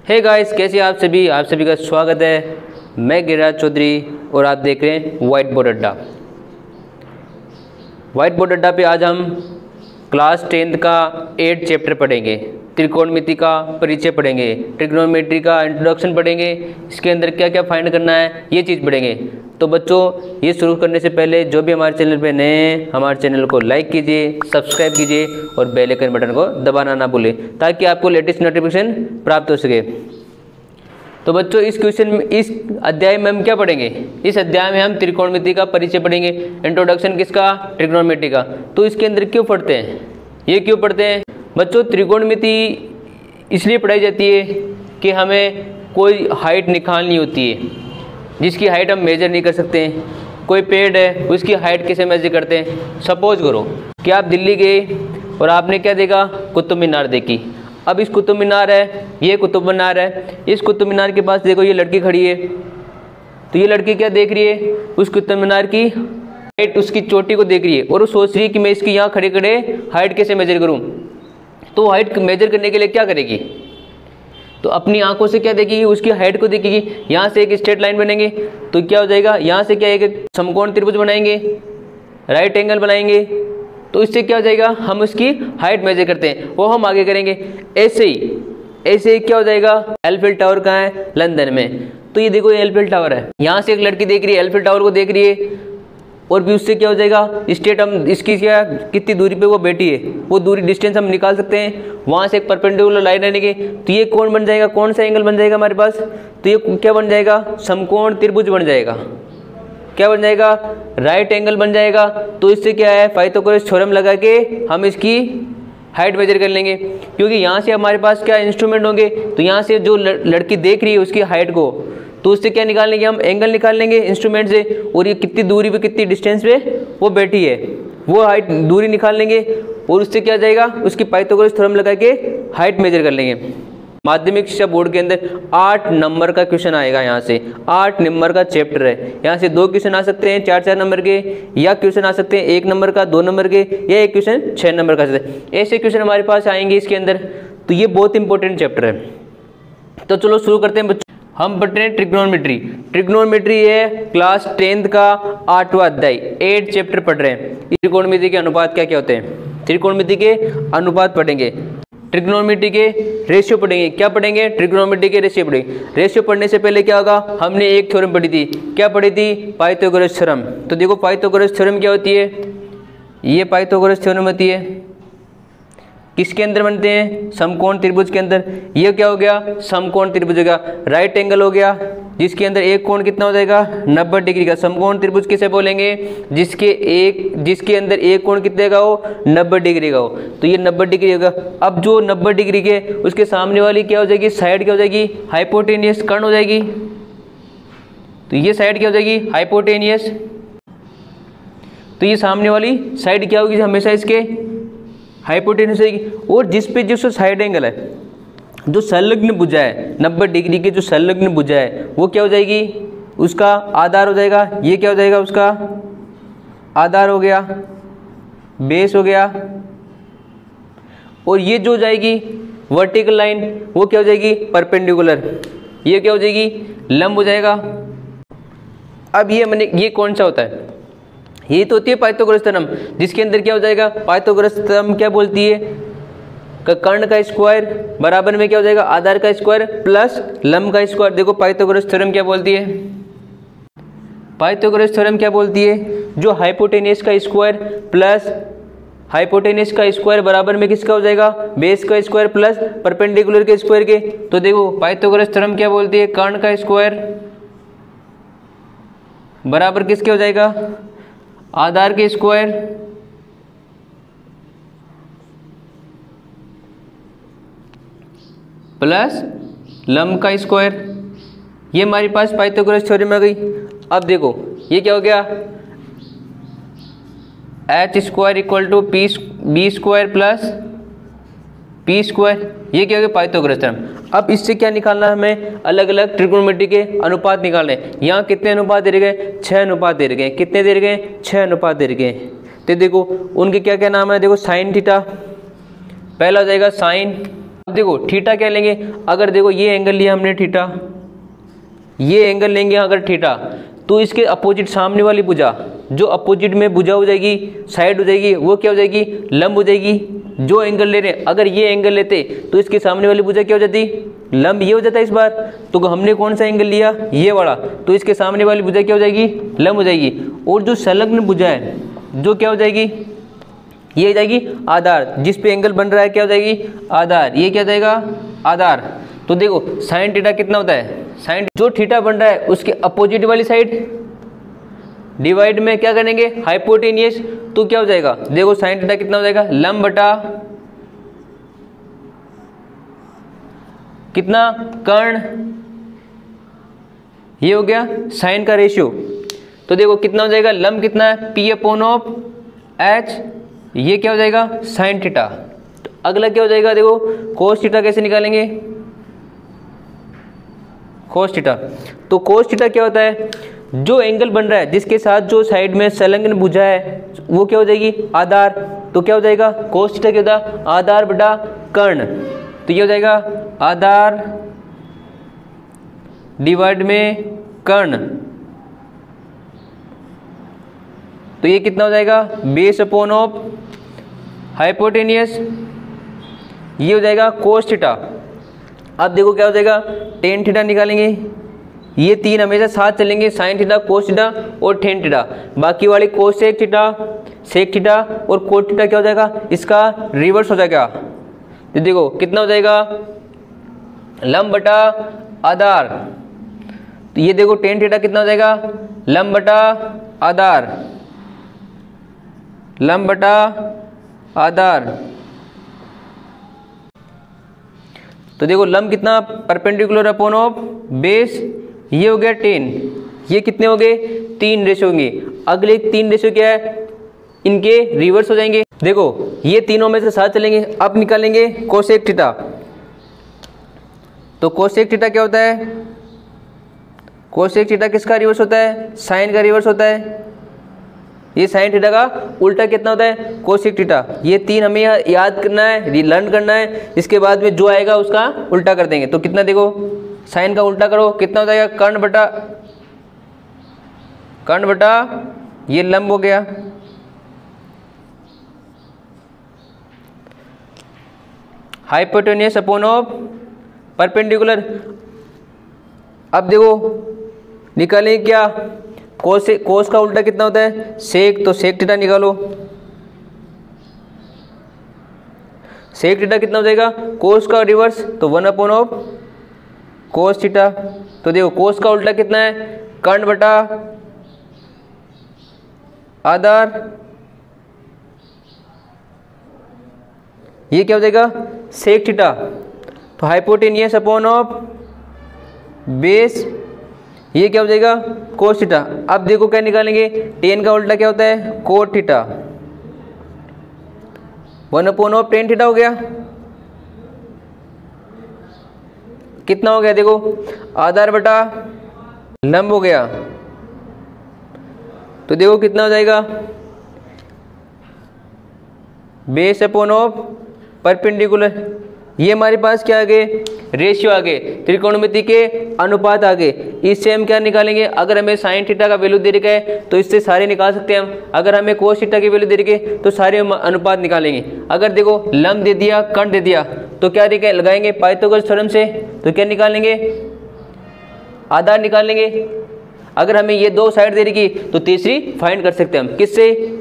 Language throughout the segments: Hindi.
हे गाइस, कैसे आप सभी का स्वागत है। मैं गिरिराज चौधरी और आप देख रहे हैं वाइट बोर्ड अड्डा। वाइट बोर्ड अड्डा पे आज हम क्लास 10th का 8 चैप्टर पढ़ेंगे। त्रिकोणमिति का परिचय पढ़ेंगे, ट्रिग्नोमेट्री का इंट्रोडक्शन पढ़ेंगे, इसके अंदर क्या क्या फाइंड करना है ये चीज़ पढ़ेंगे। तो बच्चों, ये शुरू करने से पहले जो भी हमारे चैनल पे नए हैं, हमारे चैनल को लाइक कीजिए, सब्सक्राइब कीजिए और बेल आइकन बटन को दबाना ना भूलें ताकि आपको लेटेस्ट नोटिफिकेशन प्राप्त हो सके। तो बच्चों, इस अध्याय में हम क्या पढ़ेंगे? इस अध्याय में हम त्रिकोणमिति का परिचय पढ़ेंगे। इंट्रोडक्शन किसका? ट्रिग्नोमेट्री का। तो इसके अंदर क्यों पढ़ते हैं, ये क्यों पढ़ते हैं बच्चों? त्रिकोणमिति इसलिए पढ़ाई जाती है कि हमें कोई हाइट निकालनी होती है जिसकी हाइट हम मेजर नहीं कर सकते हैं। कोई पेड़ है, उसकी हाइट कैसे मेजर करते हैं? सपोज करो कि आप दिल्ली गए और आपने क्या देखा? कुतुब मीनार देखी। अब इस कुतुब मीनार है, ये कुतुब मीनार है, इस कुतुब मीनार के पास देखो ये लड़की खड़ी है। तो ये लड़की क्या देख रही है? उस कुतुब मीनार की हाइट, उसकी चोटी को देख रही है और वो सोच रही है कि मैं इसकी यहाँ खड़े खड़े हाइट कैसे मेजर करूँ। तो हाइट मेजर करने के लिए क्या करेगी? तो अपनी आंखों से क्या देखेगी? उसकी हाइट को देखेगी। यहाँ से एक स्ट्रेट लाइन बनेंगे तो क्या हो जाएगा? यहाँ से क्या एक समकोण त्रिभुज बनाएंगे, राइट एंगल बनाएंगे। तो इससे क्या हो जाएगा? हम उसकी हाइट मेजर करते हैं, वो हम आगे करेंगे। ऐसे ही क्या हो जाएगा? एलिफेंट टावर कहाँ है? लंदन में। तो ये देखो, ये एलिफेंट टावर है। यहाँ से एक लड़की देख रही है, एलिफेंट टावर को देख रही है और भी उससे क्या हो जाएगा? स्ट्रेट हम इसकी क्या कितनी दूरी पे वो बैठी है वो दूरी डिस्टेंस हम निकाल सकते हैं। वहाँ से एक परपेंडिकुलर लाइन रहेगी तो ये कौन बन जाएगा? कौन सा एंगल बन जाएगा हमारे पास? तो ये क्या बन जाएगा? समकोण त्रिभुज बन जाएगा। क्या बन जाएगा? राइट एंगल बन जाएगा। तो इससे क्या है? पाइथागोरस थ्योरम लगा के हम इसकी हाइट मेजर कर लेंगे, क्योंकि यहाँ से हमारे पास क्या इंस्ट्रूमेंट होंगे। तो यहाँ से जो लड़की देख रही है उसकी हाइट को, तो उससे क्या निकाल लेंगे? हम एंगल निकाल लेंगे इंस्ट्रूमेंट से, और ये कितनी दूरी पे कितनी डिस्टेंस पे वो बैठी है वो हाइट दूरी निकाल लेंगे और उससे क्या जाएगा? उसकी पाइथागोरस थ्योरम लगा के हाइट मेजर कर लेंगे। माध्यमिक शिक्षा बोर्ड के अंदर 8 नंबर का क्वेश्चन आएगा। यहाँ से 8 नंबर का चैप्टर है। यहाँ से 2 क्वेश्चन आ सकते हैं 4-4 नंबर के, या क्वेश्चन आ सकते हैं 1 नंबर का, 2 नंबर के, या एक क्वेश्चन 6 नंबर का। ऐसे क्वेश्चन हमारे पास आएंगे इसके अंदर। तो ये बहुत इंपॉर्टेंट चैप्टर है। तो चलो शुरू करते हैं बच्चों। हम पढ़ रहे हैं ट्रिग्नोमेट्री। ट्रिग्नोमेट्री है क्लास 10th का 8वां अध्याय, 8 चैप्टर पढ़ रहे हैं। त्रिकोणमिति के अनुपात क्या क्या होते हैं? त्रिकोणमिति के अनुपात पढ़ेंगे, ट्रिग्नोमेट्री के रेशियो पढ़ेंगे। क्या पढ़ेंगे? ट्रिग्नोमेट्री के रेशियो पढ़ेंगे। रेशियो पढ़ने से पहले क्या होगा? हमने एक थ्योरम पढ़ी थी। क्या पढ़ी थी? Pythagoras theorem. तो देखो, पाइथागोरस थ्योरम क्या होती है? ये पाइथागोरस थ्योरम होती है। किसके अंदर बनते हैं? समकोण त्रिभुज के अंदर। ये क्या हो गया? समकोण त्रिभुज हो गया। राइट एंगल हो गया जिसके अंदर एक कोण कितना हो जाएगा? 90 डिग्री का। समकोण त्रिभुज किसे बोलेंगे? जिसके अंदर एक कोण कितने का हो? 90 डिग्री का हो। तो ये 90 डिग्री होगा। अब जो 90 डिग्री के उसके सामने वाली क्या हो जाएगी? साइड क्या हो जाएगी? हाइपोटेनियस कर्ण हो जाएगी। तो ये साइड क्या हो जाएगी? हाइपोटेनियस। तो ये सामने वाली साइड क्या होगी? हमेशा इसके हाइपोटेन्यूस होगी। और जिस पे जो साइड एंगल है, जो संलग्न भुजा है, 90 डिग्री के जो संलग्न भुजा है, वो क्या हो जाएगी? उसका आधार हो जाएगा। ये क्या हो जाएगा? उसका आधार हो गया, बेस हो गया। और ये जो जाएगी वर्टिकल लाइन, वो क्या हो जाएगी? परपेंडिकुलर। ये क्या हो जाएगी? लंब हो जाएगा। अब ये कौन सा होता है? ये तो होती है पाइथागोरस थ्योरम, जिसके अंदर क्या हो जाएगा? पाइथागोरस थ्योरम क्या बोलती है? कर्ण का स्क्वायर बराबर में क्या हो जाएगा? आधार का स्क्वायर प्लस लंब का स्क्वायर। देखो, पाइथागोरस थ्योरम क्या बोलती है? पाइथागोरस थ्योरम क्या बोलती है? जो हाइपोटेनियस का स्क्वायर प्लस हाइपोटेनियस का स्क्वायर बराबर में किसका हो जाएगा? बेस का स्क्वायर प्लस परपेंडिकुलर के स्क्वायर के। तो देखो, पाइथागोरस थ्योरम क्या बोलती है? कर्ण का स्क्वायर बराबर किसके हो जाएगा? आधार के स्क्वायर प्लस लंब का स्क्वायर। ये हमारे पास पाइथागोरस थ्योरम आ गई। अब देखो, ये क्या हो गया? h square equal to B square plus P square. ये क्या हो गया? Pythagoras theorem. अब इससे क्या निकालना है हमें? अलग अलग ट्रिग्नोमेट्री के अनुपात निकालने। यहाँ कितने अनुपात दे गए? 6 अनुपात दे गए। कितने दे गए? 6 अनुपात दे गए। तो देखो, उनके क्या क्या नाम है? देखो, साइन थीटा पहला हो जाएगा साइन। अब देखो थीटा क्या लेंगे, अगर देखो ये एंगल लिया हमने थीटा, ये एंगल लेंगे अगर थीटा, तो इसके अपोजिट सामने वाली भुजा, जो अपोजिट में भुजा हो जाएगी, साइड हो जाएगी, वो क्या हो जाएगी, लंब हो जाएगी। जो एंगल ले रहे हैं, अगर ये एंगल लेते तो इसके सामने वाली भुजा क्या हो जाती, लंब। ये हो जाता है इस बार। तो हमने कौन सा एंगल लिया, ये वाला, तो इसके सामने वाली भुजा क्या हो जाएगी, लंब हो जाएगी। और जो संलग्न भुजा है, जो क्या हो जाएगी, ये हो जाएगी आधार, जिस पे एंगल बन रहा है क्या हो जाएगी, आधार। ये क्या हो जाएगा, आधार। तो देखो साइन थीटा कितना होता है, साइन जो थीटा बन रहा है उसके अपोजिट वाली साइड डिवाइड में क्या करेंगे, हाइपोटेनियस। तो क्या हो जाएगा, देखो साइन थीटा कितना हो जाएगा, लंब बटा कितना, कर्ण। ये हो गया साइन का रेशियो। तो देखो कितना हो जाएगा, लंब कितना है, पी अपॉन ऑफ एच। ये क्या हो जाएगा, साइन थीटा। तो अगला क्या हो जाएगा, देखो कोस थीटा कैसे निकालेंगे, कोस थीटा। तो कोस थीटा क्या होता है, जो एंगल बन रहा है जिसके साथ जो साइड में संलग्न भुजा है वो क्या हो जाएगी, आधार। तो क्या हो जाएगा, कोस थीटा क्या होता है, आधार बटा कर्ण। तो ये हो जाएगा आधार डिवाइड में कर्ण। तो ये कितना हो जाएगा, बेस अपॉन ऑफ हाइपोटेनियस। ये हो जाएगा कोस थीटा। अब देखो क्या हो जाएगा, टेन थीटा निकालेंगे। ये तीन हमेशा साथ चलेंगे, साइन थीटा, कोस थीटा और टेन थीटा। बाकी वाली कोस सेक थीटा, सेक थीटा और कोट थीटा क्या हो जाएगा, इसका रिवर्स हो जाएगा। तो देखो कितना हो जाएगा, लंब बटा आधार। तो ये देखो टेन थीटा कितना हो जाएगा, लंब बटा आधार, लंब बटा आधार। तो देखो लंब कितना, परपेंडिकुलर अपॉन ऑफ बेस। ये हो गया 10। ये कितने हो गए, 3 रेशो होंगे। अगले 3 रेशो क्या है, इनके रिवर्स हो जाएंगे। देखो ये तीनों में से साथ चलेंगे। अब निकालेंगे कोसेक थीटा। तो कोसेक थीटा क्या होता है, कोसेक थीटा किसका रिवर्स होता है, साइन का रिवर्स होता है। ये साइन थीटा का उल्टा कितना होता है, कोसेक थीटा। ये 3 हमें याद करना है, लर्न करना है। इसके बाद में जो आएगा उसका उल्टा कर देंगे। तो कितना देखो, साइन का उल्टा करो, कितना हो जाएगा, कर्ण बटा ये लंब हो गया। Hypotenuse upon of perpendicular. अब देखो निकालेंगे क्या, कोस का उल्टा कितना होता है, सेक। तो सेक थीटा निकालो। सेक थीटा कितना हो जाएगा, कोस का रिवर्स, तो 1 अपॉन ऑफ कोस थीटा। तो देखो कोस का उल्टा कितना है, कर्ण बटा आधार। ये क्या हो जाएगा, सेक थीटा। तो हाइपोटेनियस अपॉन ऑफ बेस। ये क्या हो जाएगा, कोस थीटा। अब देखो क्या निकालेंगे, टेन का उल्टा क्या होता है, cot theta. 1 upon of tan theta हो गया। कितना हो गया, देखो आधार बटा लंब हो गया। तो देखो कितना हो जाएगा, बेस अपॉन ऑफ परपेंडिकुलर। ये हमारे पास क्या आ गए, रेशियो आ गए, त्रिकोणमिति के अनुपात आ गए। इससे हम क्या निकालेंगे, अगर हमें साइन थीटा का वैल्यू दे रखा है तो इससे सारे निकाल सकते हैं हम। अगर हमें कोस थीटा की वैल्यू दे रखी है तो सारे अनुपात निकालेंगे। अगर देखो लंब दे दिया, कर्ण दे दिया, तो क्या लगाएंगे, पाइथागोरस थ्योरम से। तो क्या निकालेंगे, आधार निकालेंगे। अगर हमें ये 2 साइड दे रखी तो तीसरी फाइंड कर सकते हैं हम, किससे,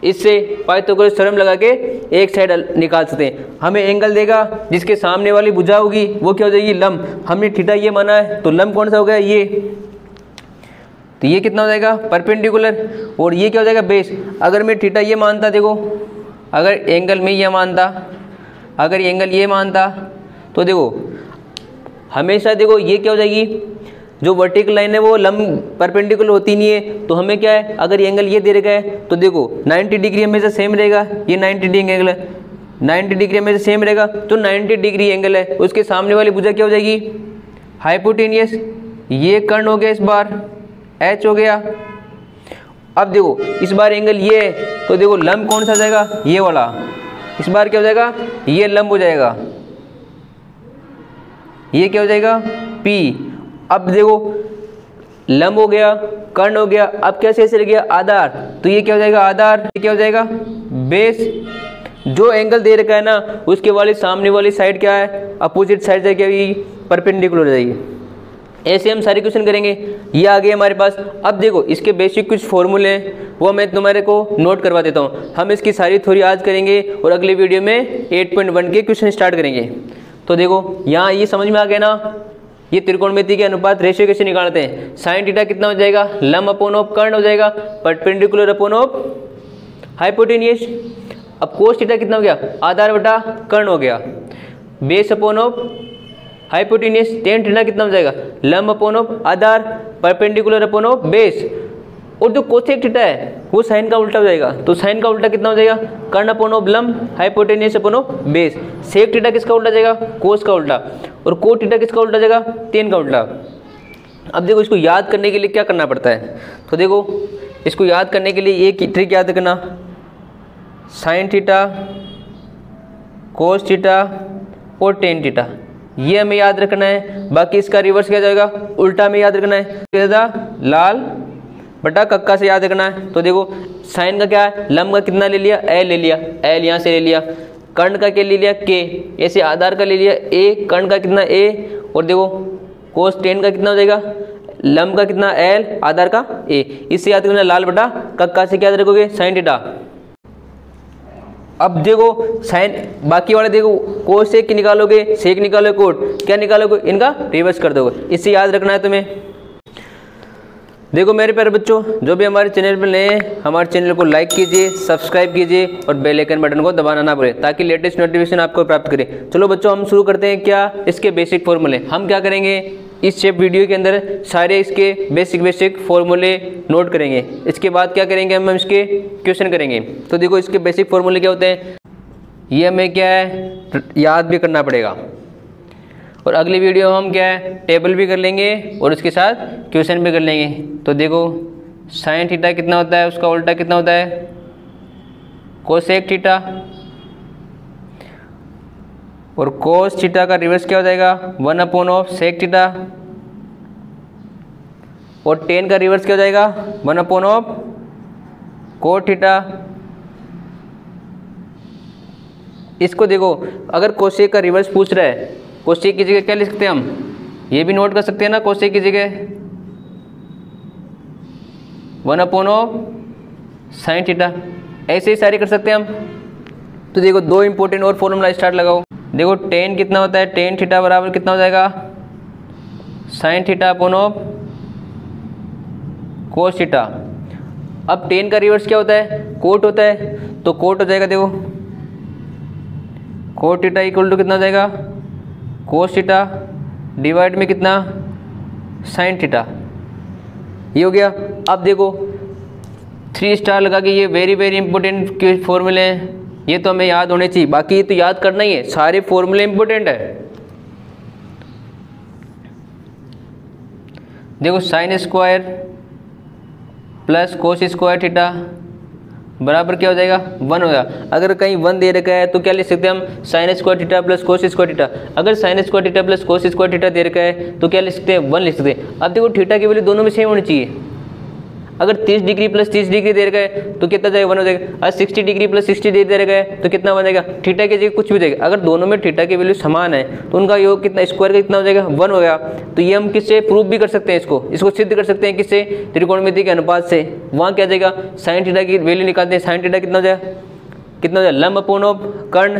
इससे पाइथागोरस थ्योरम लगा के एक साइड निकाल सकते हैं। हमें एंगल देगा जिसके सामने वाली भुजा होगी वो क्या हो जाएगी, लंब। हमने थीटा ये माना है तो लंब कौन सा हो गया, ये। तो ये कितना हो जाएगा, परपेंडिकुलर। और ये क्या हो जाएगा, बेस। अगर मैं थीटा ये मानता, देखो अगर एंगल में ये मानता, अगर एंगल ये मानता, तो देखो हमेशा देखो ये क्या हो जाएगी, जो वर्टिकल लाइन है वो लंब परपेंडिकुलर होती नहीं है। तो हमें क्या है, अगर एंगल ये दे रखा है तो देखो 90 डिग्री हमेशा सेम रहेगा। ये 90 डिग्री एंगल है, 90 डिग्री हमेशा सेम रहेगा। तो 90 डिग्री एंगल है, उसके सामने वाली भुजा क्या हो जाएगी, हाइपोटेनियस। ये कर्ण हो गया, इस बार एच हो गया। अब देखो इस बार एंगल ये है तो देखो लंब कौन सा जाएगा, ये वाला। इस बार क्या हो जाएगा, ये लंब हो जाएगा। ये क्या हो जाएगा P। अब देखो लंब हो गया, कर्ण हो गया, अब क्या शेष रह गया आधार, तो ये क्या हो जाएगा आधार, ये क्या हो जाएगा बेस। जो एंगल दे रखा है ना उसके वाली सामने वाली साइड क्या है, अपोजिट साइड जाएगी परपेंडिकुलर हो जाएगी। ऐसे हम सारे क्वेश्चन करेंगे। ये आ गए हमारे पास। अब देखो इसके बेसिक कुछ फॉर्मूले हैं वो मैं तुम्हारे को नोट करवा देता हूँ। हम इसकी सारी थ्योरी आज करेंगे और अगले वीडियो में 8.1 के क्वेश्चन स्टार्ट करेंगे। तो देखो यहाँ ये समझ में आ गया ना, ये त्रिकोणमिति के अनुपात रेशियो कैसे निकालते हैं। साइन थीटा कितना हो जाएगा, लंब अपॉन ऑफ कर्ण हो जाएगा, परपेंडिकुलर अपॉन ऑफ हाइपोटेन्यूज। अब कोस थीटा कितना हो गया, आधार बटा कर्ण हो गया, base upon of hypotenuse. Tan theta कितना हो जाएगा, लंब upon of Aadhaar, perpendicular upon of base. और जो कोसेक थीटा है वो साइन का उल्टा हो जाएगा, तो साइन का उल्टा कितना हो जाएगा, कर्ण अपॉन ऑफ लंब, hypotenuse upon of base. Sec theta किसका उल्टा जाएगा, कोस का उल्टा, और कोट थीटा किसका उल्टा जाएगा, टेन का उल्टा। अब देखो इसको याद करने के लिए क्या करना पड़ता है, तो देखो इसको याद करने के लिए एक ट्रिक याद रखना, साइन थीटा, कोस थीटा और टेन थीटा, ये हमें याद रखना है। बाकी इसका रिवर्स क्या जाएगा, उल्टा में याद रखना है, लाल बटा कक्का से याद रखना है। तो देखो साइन का क्या है, लंब का कितना ले लिया, एल ले लिया, एल यहाँ से ले लिया, कर्ण का क्या ले लिया के, ऐसे आधार का ले लिया ए, कर्ण का कितना ए, और देखो कोस टेन का कितना हो जाएगा, लंब का कितना एल, आधार का ए। इससे याद रखना लाल बटा कक्का से क्या याद रखोगे, साइन थीटा। अब देखो साइन बाकी वाले देखो कोस सेक निकालोगे, सेक निकालोगे, कोट क्या निकालोगे, इनका रिवर्स कर दोगे। इससे याद रखना है तुम्हें। देखो मेरे प्यारे बच्चों, जो भी हमारे चैनल पर नए हैं हमारे चैनल को लाइक कीजिए, सब्सक्राइब कीजिए और बेल आइकन बटन को दबाना ना भूलें ताकि लेटेस्ट नोटिफिकेशन आपको प्राप्त करें। चलो बच्चों हम शुरू करते हैं। क्या इसके बेसिक फॉर्मूले हम क्या करेंगे, इस शेप वीडियो के अंदर सारे इसके बेसिक फॉर्मूले नोट करेंगे। इसके बाद क्या करेंगे, हम इसके क्वेश्चन करेंगे। तो देखो इसके बेसिक फॉर्मूले क्या होते हैं, ये हमें क्या है याद भी करना पड़ेगा। और अगली वीडियो में हम क्या है टेबल भी कर लेंगे और उसके साथ क्वेश्चन भी कर लेंगे। तो देखो साइन थीटा कितना होता है, उसका उल्टा कितना होता है, कोसेक थीटा, और कोस थीटा का रिवर्स क्या हो जाएगा, 1 अपॉन ऑफ सेक थीटा, और टेन का रिवर्स क्या हो जाएगा, 1 अपॉन ऑफ कोट थीटा। इसको देखो अगर कोसेक का रिवर्स पूछ रहा है, कोसेक की जगह क्या लिख सकते हैं हम, ये भी नोट कर सकते हैं ना, कोसेक की जगह 1 अपॉन ऑफ साइन थीटा। ऐसे ही सारे कर सकते हैं हम। तो देखो दो इंपॉर्टेंट और फॉर्मूला स्टार्ट लगाओ। देखो टेन कितना होता है, टेन थीटा बराबर कितना हो जाएगा, sine theta upon of cos theta. अब टेन का रिवर्स क्या होता है, कोट होता है, तो कोट हो जाएगा, देखो कोट थीटा इक्वल टू कितना हो जाएगा, कोस थीटा डिवाइड में कितना, साइन थीटा। ये हो गया। अब देखो 3 स्टार लगा के ये वेरी इंपॉर्टेंट फॉर्मूले हैं, ये तो हमें याद होने चाहिए। बाकी ये तो याद करना ही है, सारे फॉर्मूले इंपॉर्टेंट है। देखो sine square plus cos square theta बराबर क्या हो जाएगा, 1 होगा। अगर कहीं 1 दे रखा है तो क्या लिख सकते हैं हम, sine square theta plus cos square theta. अगर sine square theta plus cos square theta दे रखा है तो क्या लिख सकते हैं, 1 लिख सकते हैं। अब देखो थीटा की वैल्यू दोनों में सेम होनी चाहिए। अगर 30 डिग्री प्लस 30 डिग्री दे रखा है तो कितना जाएगा, 1 हो जाएगा। अगर 60 डिग्री प्लस 60 दे रखा है तो कितना बन जाएगा, थीटा की जगह कुछ भी जाएगा। अगर दोनों में थीटा की वैल्यू समान है तो उनका योग कितना, स्क्वायर का कितना हो जाएगा, 1 हो गया। तो ये हम किससे प्रूव भी कर सकते हैं, इसको सिद्ध कर सकते हैं, किससे, त्रिकोणमिति के अनुपात से। वहाँ क्या जाएगा, साइन थीटा की वैल्यू निकालते हैं, साइन थीटा कितना हो जाएगा, लंब अपॉन ऑफ कर्ण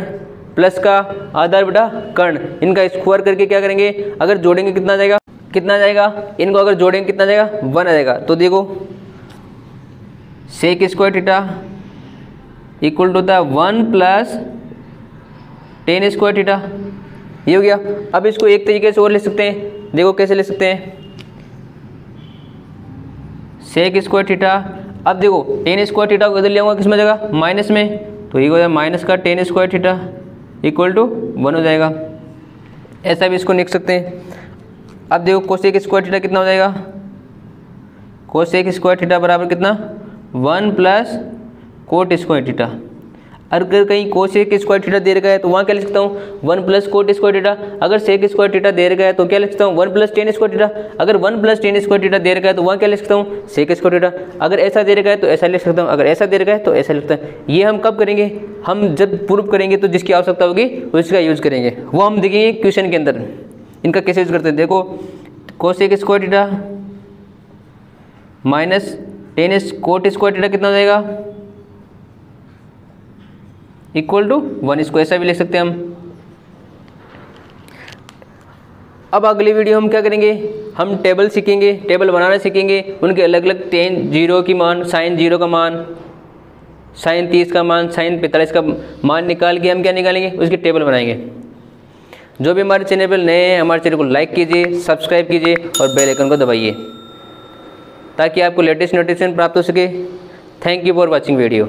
प्लस का आधार बटा कर्ण, इनका स्क्वायर करके क्या करेंगे, अगर जोड़ेंगे कितना जाएगा, इनको अगर जोड़ेंगे कितना जाएगा, 1 आ जाएगा। तो देखो sec square theta equal to होता है 1 प्लस टेन स्क्वायर थीटा। ये हो गया। अब इसको एक तरीके से और लिख सकते हैं, देखो कैसे लिख सकते हैं, सेक स्क्वायर थीटा। अब देखो टेन स्क्वायर थीटा को बदल लिया किस में जाएगा, माइनस में, तो ये हो जाएगा माइनस का tan square theta equal to 1 हो जाएगा। ऐसा भी इसको लिख सकते हैं। अब देखो कोसेक स्क्वायर थीटा कितना हो जाएगा, कोसेक स्क्वायर थीटा बराबर कितना, 1 प्लस कोट स्क्वायर थीटा। अगर कहीं कोसेक स्क्वायर थीटा दे रखा है तो वहाँ क्या लिख सकता हूँ 1 प्लस कोट स्क्वायर थीटा। अगर सेक स्क्वायर थीटा दे रखा है तो क्या लिख सकता हूँ 1 प्लस टेन स्क्वायर थीटा। अगर 1 प्लस टेन स्क्वायर थीटा दे रखा है तो वहाँ क्या लिख सकता हूँ सेक स्क्वायर थीटा। अगर ऐसा दे रखा है तो ऐसा लिख सकता हूँ, अगर ऐसा दे रखा है तो ऐसा लिखता है। ये हम कब करेंगे, हम जब प्रूफ करेंगे तो जिसकी आवश्यकता होगी उसका यूज़ करेंगे, वो हम देखेंगे क्वेश्चन के अंदर इनका कैसे यूज़ करते हैं। देखो cosec square theta minus ten coat square theta कितना हो जाएगा इक्वल टू 1, इसको ऐसा भी लिख सकते हैं हम। अब अगली वीडियो हम क्या करेंगे, हम टेबल सीखेंगे, टेबल बनाना सीखेंगे, उनके अलग अलग टेन 0 की मान, साइन 0 का मान, साइन 30 का मान, साइन 45 का मान निकाल के हम क्या निकालेंगे, उसकी टेबल बनाएंगे। जो भी हमारे चैनल पर नए हैं हमारे चैनल को लाइक कीजिए, सब्सक्राइब कीजिए और बेल आइकन को दबाइए ताकि आपको लेटेस्ट नोटिफिकेशन प्राप्त हो सके। Thank you for watching video.